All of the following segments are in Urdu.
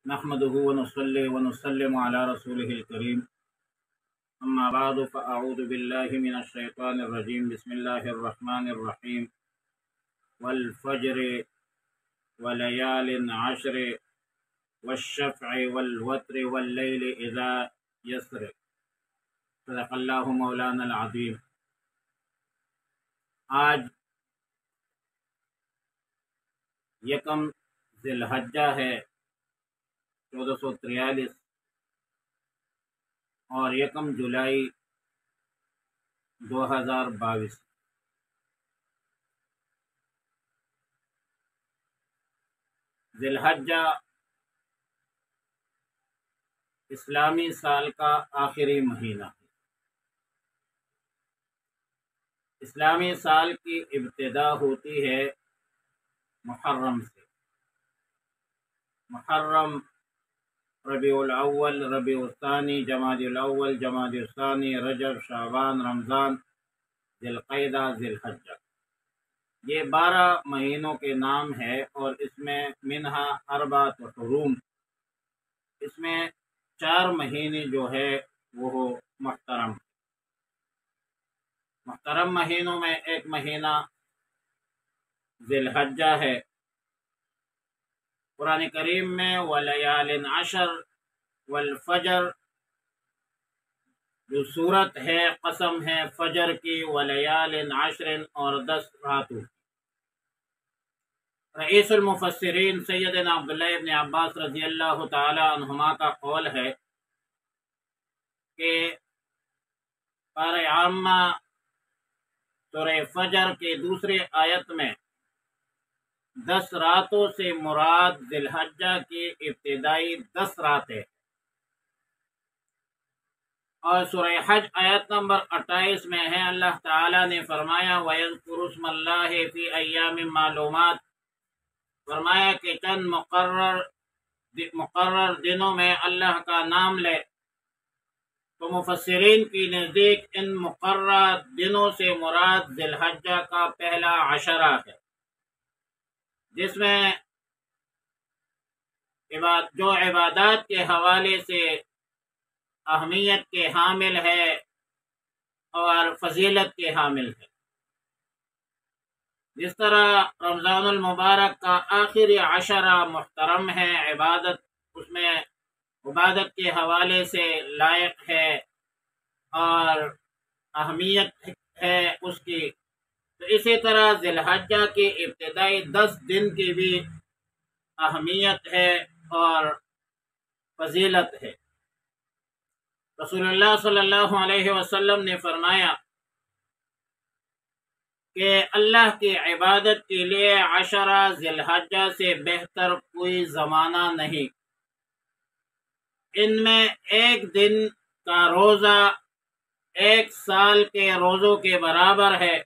نحمده ونصلي ونسلم على رسوله الكريم أما بعد فأعوذ بالله من الشيطان الرجيم بسم الله الرحمن الرحيم والفجر وليال عشر والشفع والوتر والليل إذا يسر صدق الله مولانا العظيم۔ آج یکم ذی الحجہ ہے 1443 اور یکم جولائی 2022۔ ذی الحجہ اسلامی سال کا آخری مہینہ ہے۔ اسلامی سال کی ابتدا ہوتی ہے محرم سے۔ محرم، ربیع الاول، ربیع الثانی، جمادی الاول، جمادی الثانی، رجب، شعبان، رمضان، ذی القعدہ، ذی الحجہ، یہ 12 مہینوں کے نام ہے اور اس میں منہا اربعۃ حرم، اس میں 4 مہینے جو ہے وہ محترم۔ محترم مہینوں میں ایک مہینہ ذی الحجہ ہے۔ قرآن کریم میں وَلَيَالٍ عَشْرٍ والفجر جو صورت ہے قسم ہے فجر کی، وَلَيَالٍ عَشْرٍ اور 10 راتوں۔ رئیس المفسرین سیدنا عبداللہ ابن عباس رضی اللہ تعالی عنہما کا قول ہے کہ پارہ عامہ سورہ فجر کے دوسرے آیت میں 10 راتوں سے مراد ذی الحجہ کی ابتدائی 10 راتیں، اور سورہ حج آیت نمبر 28 میں ہے اللہ تعالیٰ نے فرمایا وَيَذْكُرُ اسْمَ اللَّهِ فِي أَيَّامٍ مَّعْلُومَاتٍ، فرمایا کہ چند مقرر دنوں میں اللہ کا نام لے۔ تو مفسرین کی نزدیک ان مقرر دنوں سے مراد ذی الحجہ کا پہلا عشرہ ہے، جس میں جو عبادات کے حوالے سے اہمیت کے حامل ہے اور فضیلت کے حامل ہے۔ جس طرح رمضان المبارک کا آخری عشرہ محترم ہے، اس میں عبادت کے حوالے سے لائق ہے اور اہمیت ہے اس کی، تو اسی طرح ذی الحجہ کی ابتدائی 10 دن کی بھی اہمیت ہے اور فضیلت ہے۔ رسول اللہ صلی اللہ علیہ وسلم نے فرمایا کہ اللہ کی عبادت کے لیے عشرہ ذی الحجہ سے بہتر کوئی زمانہ نہیں۔ ان میں ایک دن کا روزہ 1 سال کے روزوں کے برابر ہے،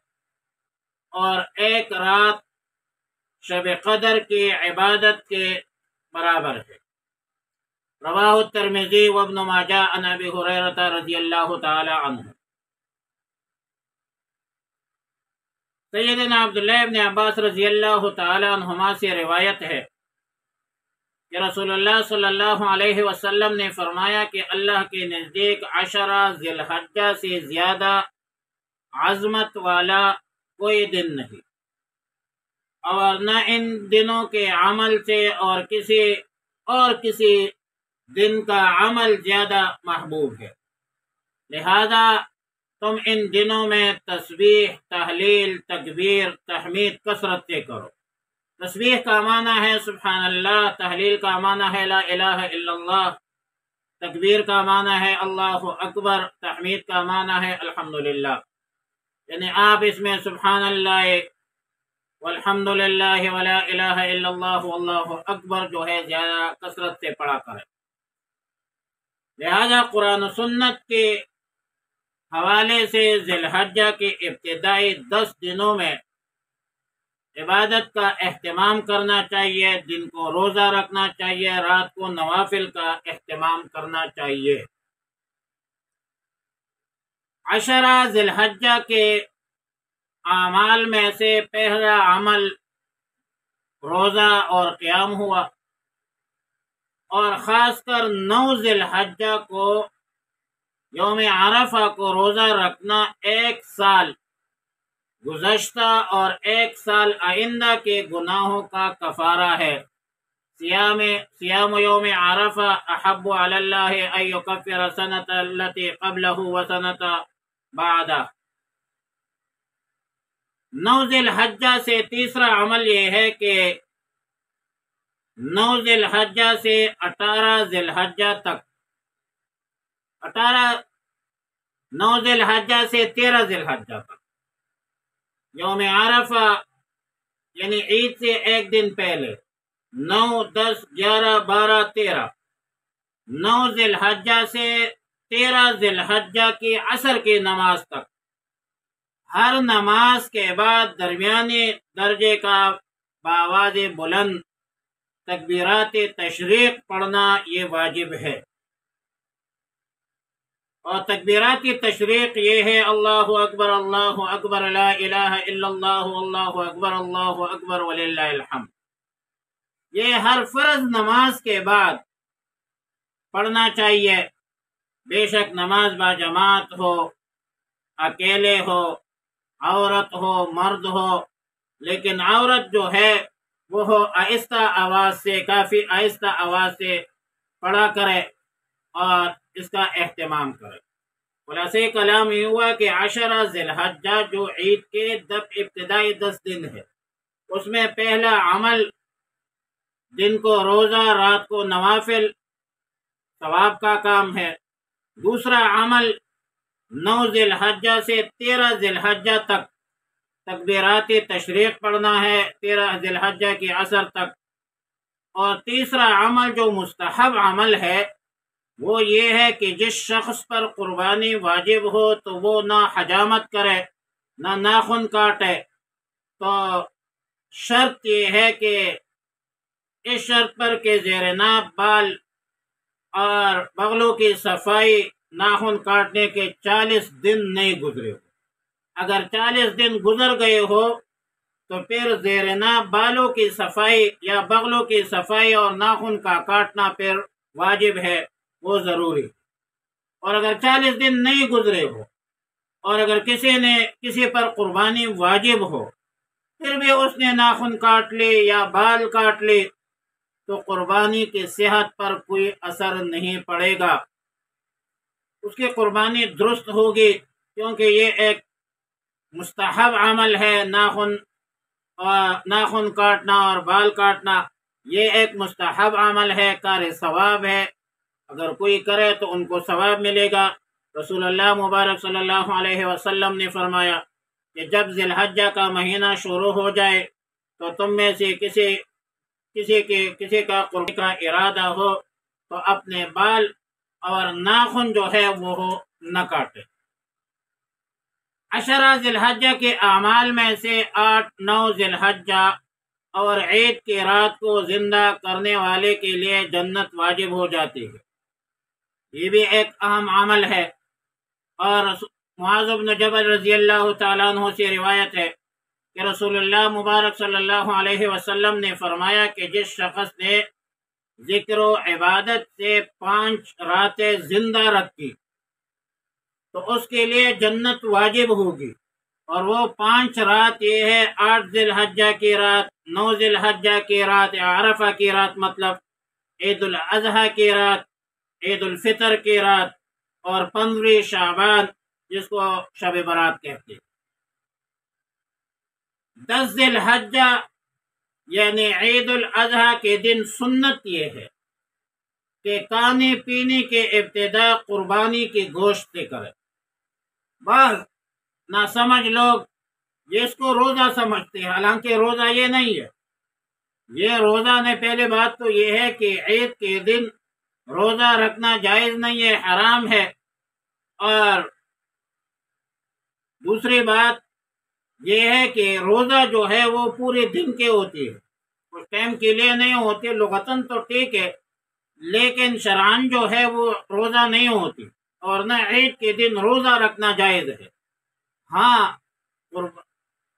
اور ایک رات شب قدر کی عبادت کے برابر ہے۔ رواہ الترمذی وابن ماجہ عن ابی ہریرہ رضی اللہ تعالی عنہ۔ سیدنا عبداللہ ابن عباس رضی اللہ تعالی عنہما سے روایت ہے کہ رسول اللہ صلی اللہ علیہ وسلم نے فرمایا کہ اللہ کے نزدیک عشرہ ذی الحجہ سے زیادہ عظمت والا کوئی دن نہیں، اور نہ ان دنوں کے عمل سے اور کسی دن کا عمل زیادہ محبوب ہے۔ لہذا تم ان دنوں میں تسبیح، تحلیل، تکبیر، تحمید کثرت سے کرو۔ تسبیح کا معنی ہے سبحان اللہ، تحلیل کا معنی ہے لا الہ الا اللہ، تکبیر کا معنی ہے اللہ اکبر، تحمید کا معنی ہے الحمدللہ۔ یعنی آپ اس میں سبحان اللہ والحمدللہ ولا الہ الا اللہ واللہ اکبر جو ہے زیادہ کثرت سے پڑھا کریں۔ لہذا قرآن و سنت کے حوالے سے ذی الحجہ کے ابتدائی 10 دنوں میں عبادت کا اہتمام کرنا چاہیے، دن کو روزہ رکھنا چاہیے، رات کو نوافل کا اہتمام کرنا چاہیے۔ عشرہ ذی الحجہ کے اعمال میں سے پہلا عمل روزہ اور قیام ہوا، اور خاص کر 9 ذی الحجہ کو یوم عرفہ کو روزہ رکھنا 1 سال گزشتہ اور 1 سال آئندہ کے گناہوں کا کفارہ ہے۔ صیام یوم عرفہ احب علی اللہ ان یکفر سنۃ التی قبلہ وسنۃ بعدہ۔ 9 ذی الحجہ سے تیسرا عمل یہ ہے کہ 9 ذی الحجہ سے 18 ذی الحجہ تک، 9 ذی الحجہ سے 13 ذی الحجہ تک، یوم عرفہ یعنی عید سے 1 دن پہلے 9، 10، 11، 12، 13، 9 ذی الحجہ سے 13 ذی الحجہ کی عصر کی نماز تک، ہر نماز کے بعد درمیانی درجے کا بآواز بلند تکبیرات تشریق پڑھنا یہ واجب ہے۔ اور تکبیرات تشریق یہ ہے: اللہ اکبر لا الہ الا اللہ اللہ اکبر وللہ الحمد۔ یہ ہر فرض نماز کے بعد پڑھنا چاہیے، بے شک نماز باجماعت ہو، اکیلے ہو، عورت ہو، مرد ہو، لیکن عورت جو ہے وہ آہستہ آواز سے، کافی آہستہ آواز سے پڑھا کرے اور اس کا اہتمام کرے۔ خلاصہ کلام یہ ہوا کہ 10 ذی الحجہ جو عید کے ابتدائی 10 دن ہے، اس میں پہلا عمل دن کو روزہ، رات کو نوافل، ثواب کا کام ہے۔ دوسرا عمل 9 ذی الحجہ سے 13 ذی الحجہ تک تکبیرات تشریق پڑھنا ہے، 13 ذی الحجہ کی عصر تک۔ اور تیسرا عمل جو مستحب عمل ہے وہ یہ ہے کہ جس شخص پر قربانی واجب ہو تو وہ نہ حجامت کرے، نہ ناخن کاٹے۔ تو شرط یہ ہے کہ اس شرط پر کہ زیر ناف بال اور بغلوں کی صفائی ناخن کاٹنے کے 40 دن نہیں گزرے ہو۔ اگر 40 دن گزر گئے ہو تو پھر زیر ناف بالوں کی صفائی یا بغلوں کی صفائی اور ناخن کا کاٹنا پھر واجب ہے، وہ ضروری۔ اور اگر 40 دن نہیں گزرے ہو اور اگر کسی پر قربانی واجب ہو پھر بھی اس نے ناخن کاٹ لی یا بال کاٹ لی تو قربانی کی صحت پر کوئی اثر نہیں پڑے گا، اس کی قربانی درست ہوگی، کیونکہ یہ ایک مستحب عمل ہے۔ ناخن کاٹنا اور بال کاٹنا یہ ایک مستحب عمل ہے، کار ثواب ہے، اگر کوئی کرے تو ان کو ثواب ملے گا۔ رسول اللہ مبارک صلی اللہ علیہ وسلم نے فرمایا کہ جب ذی الحجہ کا مہینہ شروع ہو جائے تو تم میں سے کسی کا قربانی کا ارادہ ہو تو اپنے بال اور ناخن جو ہے وہ نہ کاٹے۔ 10 ذی الحجہ کے اعمال میں سے 8، 9 ذی الحجہ اور عید کی رات کو زندہ کرنے والے کے لیے جنت واجب ہو جاتی ہے، یہ بھی ایک اہم عمل ہے۔ اور معاذ بن جبل رضی اللہ تعالیٰ عنہ سے روایت ہے کہ رسول اللہ مبارک صلی اللہ علیہ وسلم نے فرمایا کہ جس شخص نے ذکر و عبادت سے 5 راتیں زندہ رکھی تو اس کے لیے جنت واجب ہوگی، اور وہ 5 رات یہ ہے: 8 ذی الحجہ کی رات، 9 ذی الحجہ کی رات، عرفہ کی رات مطلب عید الاضحیٰ کی رات، عید الفطر کی رات، اور 15 شعبان جس کو شب برات کہتے ہیں۔ 10 ذی الحجہ یعنی عید الاضحیٰ کے دن سنت یہ ہے کہ کھانے پینے کے ابتدا قربانی کے گوشت سے کرے۔ بعض ناسمجھ لوگ جس کو روزہ سمجھتے ہیں، حالانکہ روزہ یہ نہیں ہے، یہ روزہ نہیں۔ پہلے بات تو یہ ہے کہ عید کے دن روزہ رکھنا جائز نہیں ہے، حرام ہے۔ اور دوسری بات یہ ہے کہ روزہ جو ہے وہ پورے دن کے ہوتی ہے، اس ٹائم کے لیے نہیں ہوتی۔ لغتاً تو ٹھیک ہے لیکن شرعاً جو ہے وہ روزہ نہیں ہوتی، اور نہ عید کے دن روزہ رکھنا جائز ہے۔ ہاں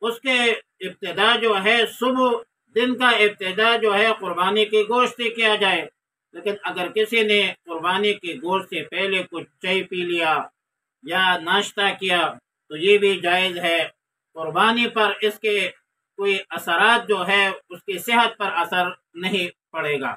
اس کے ابتدا جو ہے صبح دن کا ابتدا جو ہے قربانی کے گوشت سے کیا جائے، لیکن اگر کسی نے قربانی کے گوشت سے پہلے کچھ چائے پی لیا یا ناشتہ کیا تو یہ بھی جائز ہے۔ قربانی پر اس کے کوئی اثرات جو ہے اس کی صحت پر اثر نہیں پڑے گا۔